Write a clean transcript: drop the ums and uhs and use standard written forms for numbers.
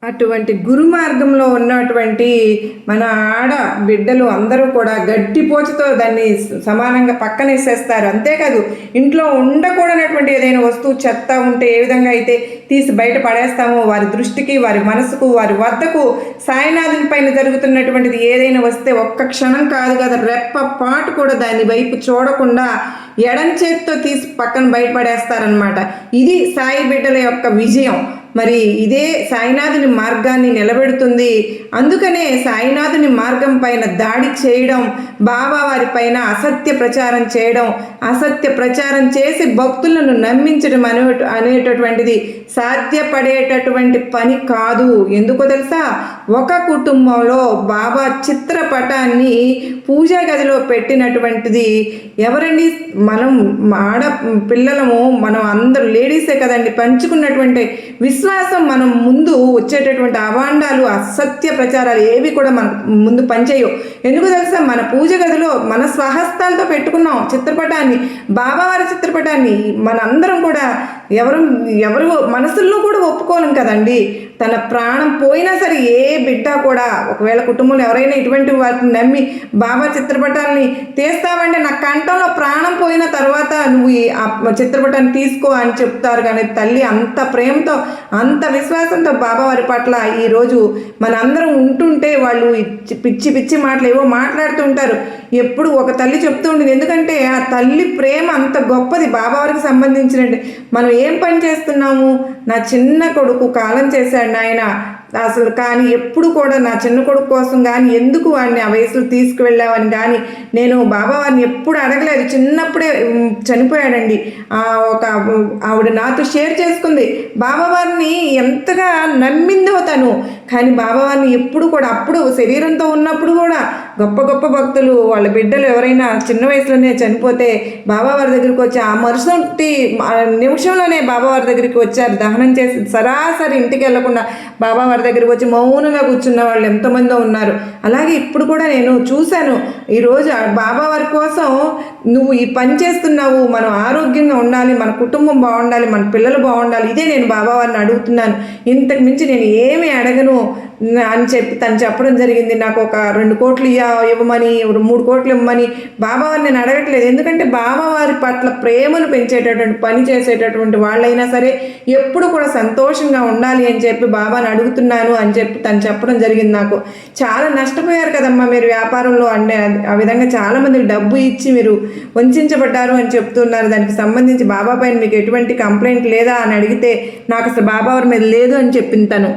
అటువంటి గురు మార్గంలో ఉన్నటువంటి మన ఆడ బిడ్డలు అందరూ కూడా గట్టి పోచుతో దాన్ని సమానంగా పక్కనేసేస్తారు. అంతేకాదు ఇంట్లో ఉండకూడనటువంటి ఏదైనా వస్తువు చెత్త ఉంటే ఏ విధంగా అయితే తీసి బయట పడేస్తామో, వారి దృష్టికి, వారి మనసుకు, వారి వద్దకు సాయినాథుని పైన జరుగుతున్నటువంటిది ఏదైనా వస్తే ఒక్క క్షణం కాదు కదా, రెప్ప పాటు కూడా దాని వైపు చూడకుండా ఎడం చేతితో తీసి పక్కన బయటపడేస్తారనమాట. ఇది సాయి బిడ్డల యొక్క విజయం. మరి ఇదే సాయినాథుని మార్గాన్ని నిలబెడుతుంది. అందుకనే సాయినాథుని మార్గం పైన దాడి చేయడం, బాబా వారి పైన అసత్య ప్రచారం చేయడం, అసత్య ప్రచారం చేసి భక్తులను నమ్మించడం అనేటటువంటిది సాధ్యపడేటటువంటి పని కాదు. ఎందుకో తెలుసా? ఒక కుటుంబంలో బాబా చిత్రపటాన్ని పూజా గదిలో పెట్టినటువంటిది ఎవరండి? మనం ఆడ పిల్లలము, మనం అందరూ లేడీసే కదండి. పంచుకున్నటువంటి విశ్వాసం మనం ముందు వచ్చేటటువంటి అవాండాలు, అసత్య ప్రచారాలు ఏవి కూడా మన ముందు పనిచేయవు. ఎందుకు తెలుసా? మన పూజ గదిలో మన స్వహస్తాలతో పెట్టుకున్నాం చిత్రపటాన్ని, బాబావారి చిత్రపటాన్ని. మనందరం కూడా ఎవరు మనసుల్లో కూడా ఒప్పుకోలేం కదండి. తన ప్రాణం పోయినా సరే ఏ బిడ్డ కూడా, ఒకవేళ కుటుంబంలో ఎవరైనా ఇటువంటి వాటిని నమ్మి బాబా చిత్రపటాలని తీస్తావంటే నా కంఠంలో ప్రాణం పోయిన తర్వాత నువ్వు ఆ చిత్రపటాన్ని తీసుకో అని చెప్తారు. కానీ తల్లి అంత ప్రేమతో, అంత విశ్వాసంతో బాబావారి పట్ల ఈరోజు మనందరం ఉంటుంటే వాళ్ళు పిచ్చి పిచ్చి మాటలు ఏవో మాట్లాడుతూ ఉంటారు. ఎప్పుడు ఒక తల్లి చెప్తూ ఉంటుంది. ఎందుకంటే ఆ తల్లి ప్రేమ అంత గొప్పది బాబావారికి సంబంధించినట్టు. మనం ఏం పని చేస్తున్నాము? నా చిన్న కొడుకు కాలం చేశాడు నాయన అసలు, కానీ ఎప్పుడు కూడా నా చిన్న కొడుకు కోసం కానీ ఎందుకు వాడిని ఆ వయసులో తీసుకువెళ్ళావని కానీ నేను బాబా వారిని ఎప్పుడు అడగలేదు. చిన్నప్పుడే చనిపోయాడండి. ఒక ఆవిడ నాతో షేర్ చేసుకుంది బాబా వారిని ఎంతగా నమ్మిందో తను. కానీ బాబా వారిని ఎప్పుడు కూడా, అప్పుడు శరీరంతో ఉన్నప్పుడు కూడా గొప్ప గొప్ప భక్తులు వాళ్ళ బిడ్డలు ఎవరైనా చిన్న వయసులోనే చనిపోతే బాబావారి దగ్గరికి వచ్చి ఆ మరుసటి నిమిషంలోనే బాబావారి దగ్గరికి వచ్చారు. దహనం చేసి సరాసరి ఇంటికి వెళ్లకుండా బాబావారి దగ్గరికి వచ్చి మౌనంగా కూర్చున్న వాళ్ళు ఎంతమందో ఉన్నారు. అలాగే ఇప్పుడు కూడా నేను చూశాను. ఈరోజు బాబావారి కోసం నువ్వు ఈ పని చేస్తున్నావు, మనం ఆరోగ్యంగా ఉండాలి, మన కుటుంబం బాగుండాలి, మన పిల్లలు బాగుండాలి, ఇదే నేను బాబావారిని అడుగుతున్నాను, ఇంతకు మించి నేను ఏమీ అడగను అని చెప్పి తను చెప్పడం జరిగింది. నాకు ఒక 2 కోట్లు ఇవ్వమని, 3 కోట్లు ఇవ్వమని బాబావారిని నేను అడగట్లేదు. ఎందుకంటే బాబావారి పట్ల ప్రేమను పెంచేటటువంటి పని చేసేటటువంటి వాళ్ళైనా సరే ఎప్పుడు కూడా సంతోషంగా ఉండాలి అని చెప్పి బాబాని అడుగుతున్నాను అని చెప్పి తను చెప్పడం జరిగింది. నాకు చాలా నష్టపోయారు కదమ్మా మీరు వ్యాపారంలో అంటే, ఆ విధంగా చాలామందికి డబ్బు ఇచ్చి మీరు వంచబడ్డారు అని చెప్తున్నారు. దానికి సంబంధించి బాబా పైన మీకు ఎటువంటి కంప్లైంట్ లేదా అని అడిగితే నాకు అసలు బాబావారి మీద లేదు అని చెప్పింది తను.